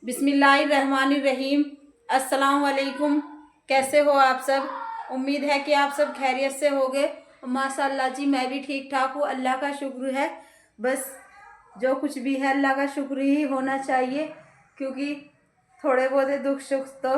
बिस्मिल्लाहिर्रहमानिर्रहीम। अस्सलाम वालेकुम। कैसे हो आप सब? उम्मीद है कि आप सब खैरियत से होगे। माशाअल्लाह जी, मैं भी ठीक ठाक हूँ। अल्लाह का शुक्र है। बस जो कुछ भी है अल्लाह का शुक्र ही होना चाहिए, क्योंकि थोड़े बहुत दुख सुख तो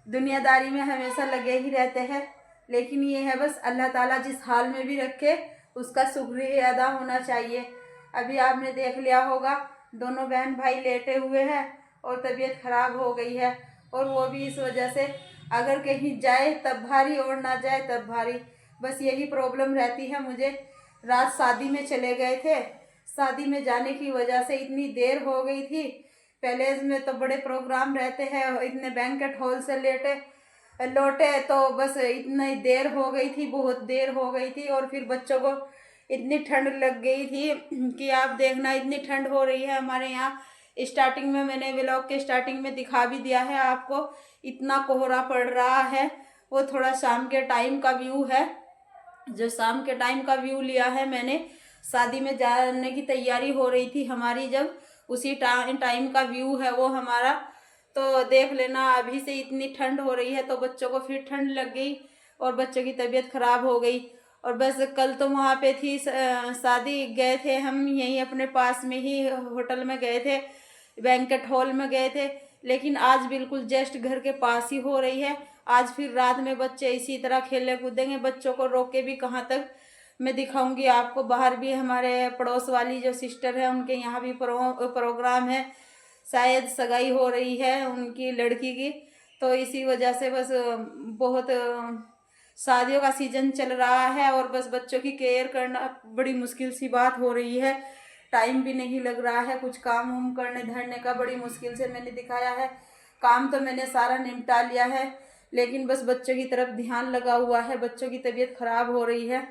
दुनियादारी में हमेशा लगे ही रहते हैं। लेकिन ये है बस अल्लाह ताला जिस हाल में भी रखे उसका शुक्र ही अदा होना चाहिए। अभी आपने देख लिया होगा, दोनों बहन भाई लेटे हुए हैं और तबीयत ख़राब हो गई है, और वो भी इस वजह से अगर कहीं जाए तब भारी और ना जाए तब भारी। बस यही प्रॉब्लम रहती है मुझे। रात शादी में चले गए थे, शादी में जाने की वजह से इतनी देर हो गई थी। पैलेस में तो बड़े प्रोग्राम रहते हैं, इतने बैंकेट हॉल से लौटे तो बस इतनी देर हो गई थी, बहुत देर हो गई थी। और फिर बच्चों को इतनी ठंड लग गई थी कि आप देखना, इतनी ठंड हो रही है हमारे यहाँ। स्टार्टिंग में मैंने व्लॉग के स्टार्टिंग में दिखा भी दिया है आपको, इतना कोहरा पड़ रहा है। वो थोड़ा शाम के टाइम का व्यू है, जो शाम के टाइम का व्यू लिया है मैंने। शादी में जाने की तैयारी हो रही थी हमारी, जब उसी टाइम का व्यू है वो हमारा। तो देख लेना, अभी से इतनी ठंड हो रही है तो बच्चों को फिर ठंड लग गई और बच्चों की तबीयत ख़राब हो गई। और बस कल तो वहाँ पे थी शादी, गए थे हम यहीं अपने पास में ही होटल में गए थे, बैंकेट हॉल में गए थे। लेकिन आज बिल्कुल जस्ट घर के पास ही हो रही है। आज फिर रात में बच्चे इसी तरह खेले कूदेंगे, बच्चों को रोके भी कहाँ तक। मैं दिखाऊंगी आपको। बाहर भी हमारे पड़ोस वाली जो सिस्टर है उनके यहाँ भी प्रोग्राम है, शायद सगाई हो रही है उनकी लड़की की। तो इसी वजह से बस बहुत शादियों का सीजन चल रहा है और बस बच्चों की केयर करना बड़ी मुश्किल सी बात हो रही है। टाइम भी नहीं लग रहा है कुछ काम वाम करने धरने का, बड़ी मुश्किल से मैंने दिखाया है। काम तो मैंने सारा निपटा लिया है, लेकिन बस बच्चों की तरफ ध्यान लगा हुआ है। बच्चों की तबीयत ख़राब हो रही है,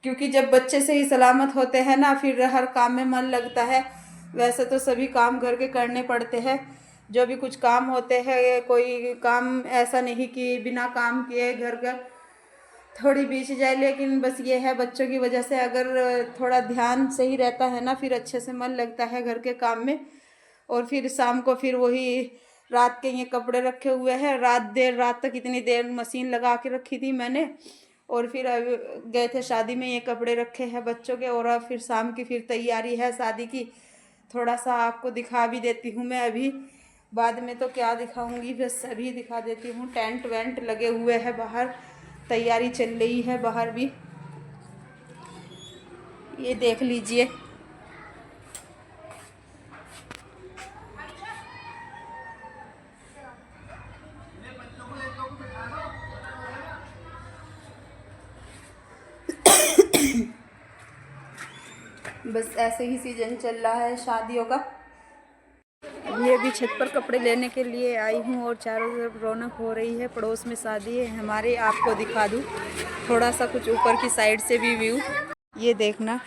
क्योंकि जब बच्चे सही सलामत होते हैं ना, फिर हर काम में मन लगता है। वैसे तो सभी काम घर के करने पड़ते हैं, जो भी कुछ काम होते हैं, कोई काम ऐसा नहीं कि बिना काम किए घर का थोड़ी बीत जाए। लेकिन बस ये है, बच्चों की वजह से अगर थोड़ा ध्यान सही रहता है ना, फिर अच्छे से मन लगता है घर के काम में। और फिर शाम को फिर वही रात के ये कपड़े रखे हुए हैं, देर रात तक इतनी देर मशीन लगा के रखी थी मैंने। और फिर गए थे शादी में, ये कपड़े रखे हैं बच्चों के। और अब फिर शाम की फिर तैयारी है शादी की। थोड़ा सा आपको दिखा भी देती हूँ मैं अभी, बाद में तो क्या दिखाऊंगी, बस अभी दिखा देती हूँ। टेंट वेंट लगे हुए हैं बाहर, तैयारी चल रही है बाहर भी, ये देख लीजिए। बस ऐसे ही सीजन चल रहा है शादियों का। ये भी छत पर कपड़े लेने के लिए आई हूँ और चारों तरफ रौनक हो रही है। पड़ोस में शादी है हमारे, आपको दिखा दूँ थोड़ा सा कुछ ऊपर की साइड से भी व्यू। ये देखना,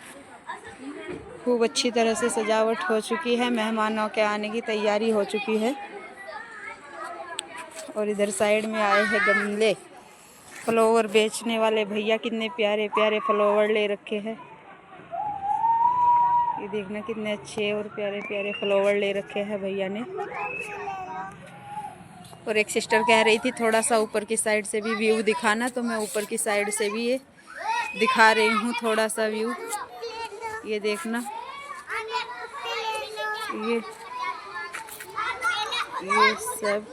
खूब अच्छी तरह से सजावट हो चुकी है, मेहमानों के आने की तैयारी हो चुकी है। और इधर साइड में आए हैं गमले, फ्लावर बेचने वाले भैया कितने प्यारे प्यारे फ्लावर ले रखे हैं। ये देखना कितने अच्छे और प्यारे प्यारे फ्लावर ले रखे हैं भैया ने। और एक सिस्टर कह रही थी थोड़ा सा ऊपर की साइड से भी व्यू दिखाना, तो मैं ऊपर की साइड से भी ये दिखा रही हूँ थोड़ा सा व्यू। ये देखना, ये सब।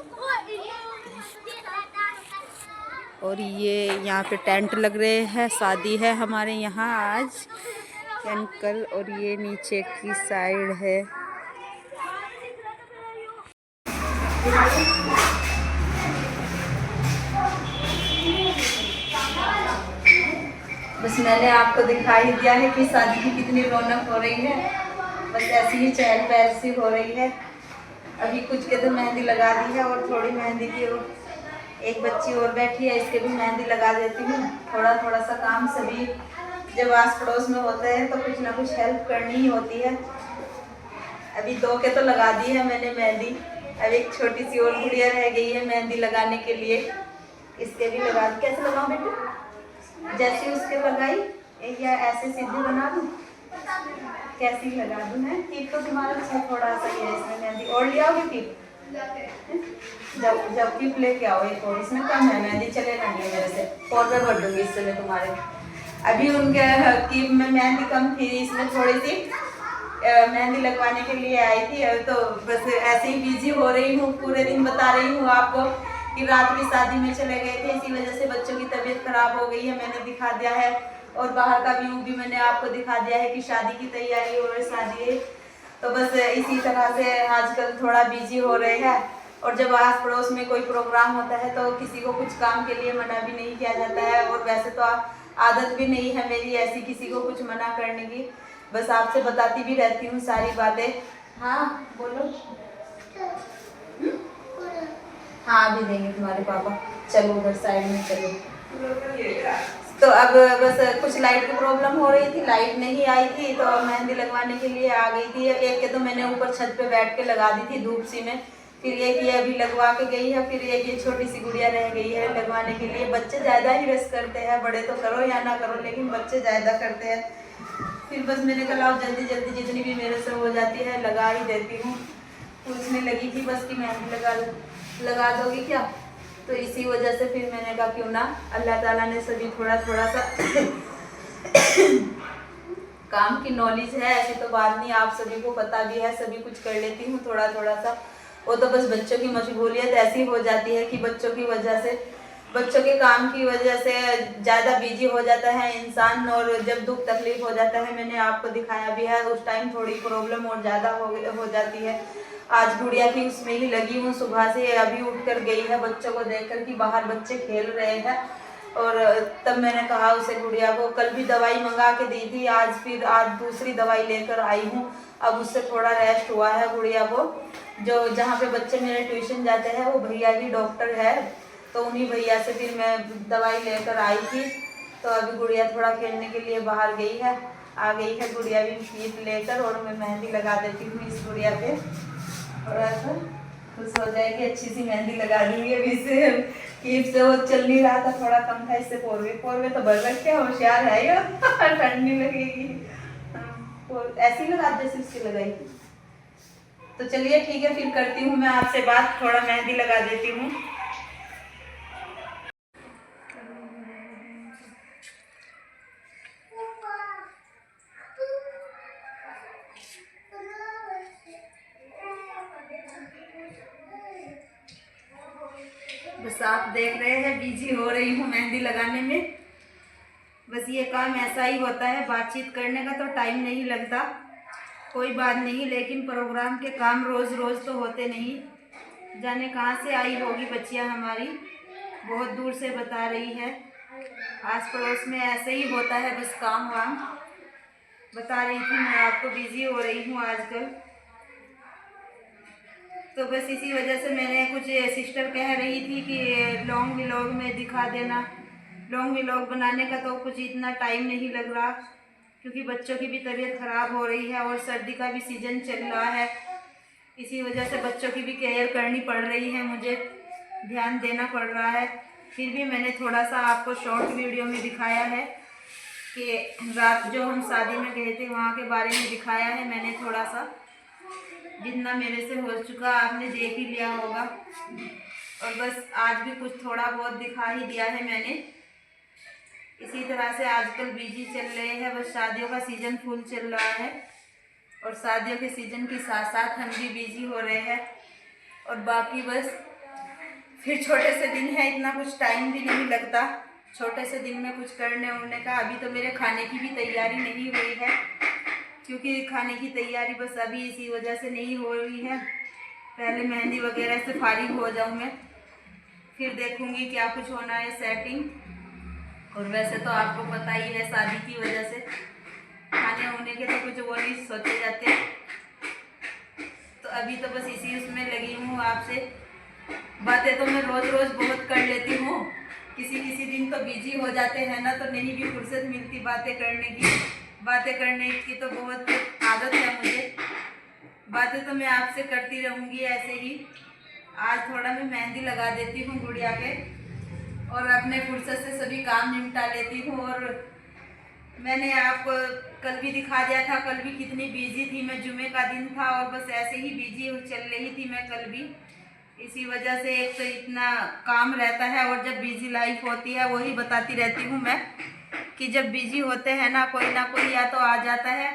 और ये यहाँ पे टेंट लग रहे हैं, शादी है हमारे यहाँ आज कल। और ये नीचे की साइड है। बस मैंने आपको दिखाई दिया है कि शादी की कितनी रौनक हो रही है। बस ऐसी ही चहल पहल सी हो रही है। अभी कुछ के तो मेहंदी लगा दी है और थोड़ी मेहंदी की, और एक बच्ची और बैठी है, इसके भी मेहंदी लगा देती हूँ। थोड़ा थोड़ा सा काम सभी जब आस पड़ोस में होते हैं तो कुछ ना कुछ हेल्प करनी ही होती है। अभी 2 के तो लगा दी है मैंने मेहंदी। अब एक छोटी सी और गुड़िया रह गई है मेहंदी लगाने के लिए, इसके भी लगा दी। कैसे लगाऊं बेटा? जैसे उसके लगाई या ऐसे सीधी बना दूं? कैसी लगा दूं? है टिप तो तुम्हारा अच्छा थोड़ा सा ही है इसमें मेहंदी। और ले आओगे टिप? जब जब टिप लेके आओ एक और, इसमें कम है मेहंदी, चलेगा नहीं मेरे से। और मैं भर दूंगी इससे मैं तुम्हारे। अभी उनके टिप में मेहंदी कम थी, इसमें थोड़ी सी मेहंदी लगवाने के लिए आई थी। तो बस ऐसे ही बिजी हो रही हूँ, पूरे दिन बता रही हूँ आपको कि रात भी शादी में चले गए थे, इसी वजह से बच्चों की तबीयत खराब हो गई है, मैंने दिखा दिया है। और बाहर का व्यू भी मैंने आपको दिखा दिया है कि शादी की तैयारी और शादी है। तो बस इसी तरह से आजकल थोड़ा बिजी हो रहे हैं। और जब आस पड़ोस में कोई प्रोग्राम होता है तो किसी को कुछ काम के लिए मना भी नहीं किया जाता है। और वैसे तो आदत भी नहीं है मेरी ऐसी किसी को कुछ मना करने की, बस आपसे बताती भी रहती हूँ सारी बातें। हाँ बोलो। हाँ अभी देंगे तुम्हारे पापा, चलो उधर साइड में चलो। तो अब बस कुछ लाइट की प्रॉब्लम हो रही थी, लाइट नहीं आई थी तो मेहंदी लगवाने के लिए आ गई थी। एक के तो मैंने ऊपर छत पे बैठ के लगा दी थी धूप सी में, फिर एक ये अभी लगवा के गई है, फिर एक ये छोटी सी गुड़िया रह गई है लगवाने के लिए। बच्चे ज़्यादा ही रस करते हैं, बड़े तो करो या ना करो लेकिन बच्चे ज़्यादा करते हैं। फिर बस मैंने कहा जल्दी जल्दी जितनी भी मेरे से हो जाती है लगा ही देती हूँ। पूछने लगी थी बस कि मेहंदी लगा दोगी क्या, तो इसी वजह से फिर मैंने कहा क्यों ना, अल्लाह ताला ने सभी थोड़ा थोड़ा सा काम की नॉलेज है, ऐसी तो बात नहीं, आप सभी को पता भी है, सभी कुछ कर लेती हूँ थोड़ा थोड़ा सा। वो तो बस बच्चों की मशगूलियत ऐसी हो जाती है कि बच्चों की वजह से, बच्चों के काम की वजह से ज़्यादा बिजी हो जाता है इंसान। और जब दुख तकलीफ हो जाता है, मैंने आपको दिखाया भी है, उस टाइम थोड़ी प्रॉब्लम और ज़्यादा हो जाती है। आज गुड़िया की उसमें ही लगी हूँ, सुबह से अभी उठ कर गई है बच्चों को देखकर कि बाहर बच्चे खेल रहे हैं। और तब मैंने कहा उसे गुड़िया को, कल भी दवाई मंगा के दी थी, आज दूसरी दवाई लेकर आई हूँ। अब उससे थोड़ा रेस्ट हुआ है गुड़िया को। जो जहाँ पे बच्चे मेरे ट्यूशन जाते हैं वो भैया ही डॉक्टर है, तो उन्हीं भैया से फिर मैं दवाई लेकर आई थी। तो अभी गुड़िया थोड़ा खेलने के लिए बाहर गई है, आ गई है गुड़िया भी कीट लेकर, और मैं मेहंदी लगा देती हूँ इस गुड़िया पे। थोड़ा सा खुश हो जाएगी, अच्छी सी मेहंदी लगा दूंगी। अभी से कीप से वो चल नहीं रहा था, थोड़ा कम था, इससे पोरवे तो भर रखे, होशियार है ये ठंड नहीं लगेगी। ऐसी लगा जैसे उसकी लगाई। तो चलिए ठीक है, फिर करती हूँ मैं आपसे बात, थोड़ा मेहंदी लगा देती हूँ। बस आप देख रहे हैं बिजी हो रही हूँ मेहंदी लगाने में। बस ये काम ऐसा ही होता है, बातचीत करने का तो टाइम नहीं लगता, कोई बात नहीं, लेकिन प्रोग्राम के काम रोज़ रोज़ तो होते नहीं। जाने कहाँ से आई होगी बच्चियाँ हमारी, बहुत दूर से बता रही है, आस पड़ोस में ऐसे ही होता है बस काम वाम। बता रही थी मैं आपको बिजी हो रही हूँ आजकल। तो बस इसी वजह से मैंने कुछ सिस्टर कह रही थी कि लॉन्ग व्लॉग में दिखा देना। लॉन्ग व्लॉग बनाने का तो कुछ इतना टाइम नहीं लग रहा, क्योंकि बच्चों की भी तबीयत ख़राब हो रही है और सर्दी का भी सीज़न चल रहा है, इसी वजह से बच्चों की भी केयर करनी पड़ रही है, मुझे ध्यान देना पड़ रहा है। फिर भी मैंने थोड़ा सा आपको शॉर्ट वीडियो में दिखाया है कि रात जो हम शादी में गए थे वहाँ के बारे में दिखाया है मैंने, थोड़ा सा जितना मेरे से हो चुका आपने देख ही लिया होगा। और बस आज भी कुछ थोड़ा बहुत दिखा ही दिया है मैंने। इसी तरह से आजकल बिजी चल रहे हैं, बस शादियों का सीज़न फुल चल रहा है, और शादियों के सीज़न के साथ साथ हम भी बिजी हो रहे हैं। और बाकी बस फिर छोटे से दिन है, इतना कुछ टाइम भी नहीं लगता छोटे से दिन में कुछ करने उड़ने का। अभी तो मेरे खाने की भी तैयारी नहीं हुई है, क्योंकि खाने की तैयारी बस अभी इसी वजह से नहीं हो रही है, पहले मेहंदी वगैरह से फारिग हो जाऊँ मैं, फिर देखूँगी क्या कुछ होना है सेटिंग। और वैसे तो आपको पता ही है शादी की वजह से खाने होने के तो कुछ वो नहीं सोचे जाते। तो अभी तो बस इसी उसमें लगी हूँ, आपसे बातें तो मैं रोज़ रोज़ बहुत कर लेती हूँ, किसी किसी दिन तो बिजी हो जाते हैं ना, तो नहीं भी फुर्सत मिलती बातें करने की। बातें करने की तो बहुत आदत है मुझे, बातें तो मैं आपसे करती रहूँगी ऐसे ही। आज थोड़ा मैं मेहंदी लगा देती हूँ गुड़िया के और अपने फुर्सत से सभी काम निपटा लेती हूँ। और मैंने आपको कल भी दिखा दिया था, कल भी कितनी बिजी थी मैं, जुमे का दिन था और बस ऐसे ही बिजी चल रही थी मैं कल भी। इसी वजह से एक तो इतना काम रहता है और जब बिजी लाइफ होती है वही बताती रहती हूँ मैं कि जब बिजी होते हैं ना कोई या तो आ जाता है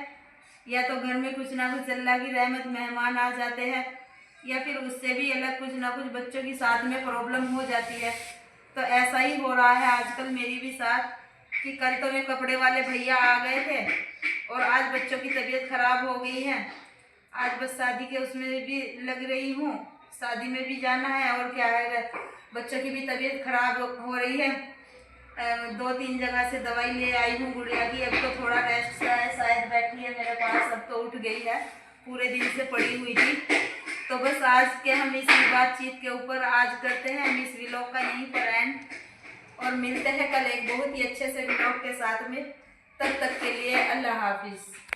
या तो घर में कुछ ना कुछ अल्लाह की रहमत मेहमान आ जाते हैं या फिर उससे भी अलग कुछ ना कुछ बच्चों के साथ में प्रॉब्लम हो जाती है। तो ऐसा ही हो रहा है आजकल मेरी भी साथ कि कल तो मैं कपड़े वाले भैया आ गए थे और आज बच्चों की तबीयत खराब हो गई है। आज बस शादी के उसमें भी लग रही हूँ, शादी में भी जाना है और क्या है, बच्चों की भी तबीयत खराब हो रही है। 2-3 जगह से दवाई ले आई हूँ गुड़िया की। अब तो थोड़ा रेस्ट है, शायद बैठी है मेरे पास, अब तो उठ गई है, पूरे दिन से पड़ी हुई थी। तो बस आज के हम इसी बातचीत के ऊपर आज करते हैं हम इस व्लॉग का यहीं पर एंड और मिलते हैं कल एक बहुत ही अच्छे से व्लॉग के साथ में। तब तक के लिए अल्लाह हाफिज़।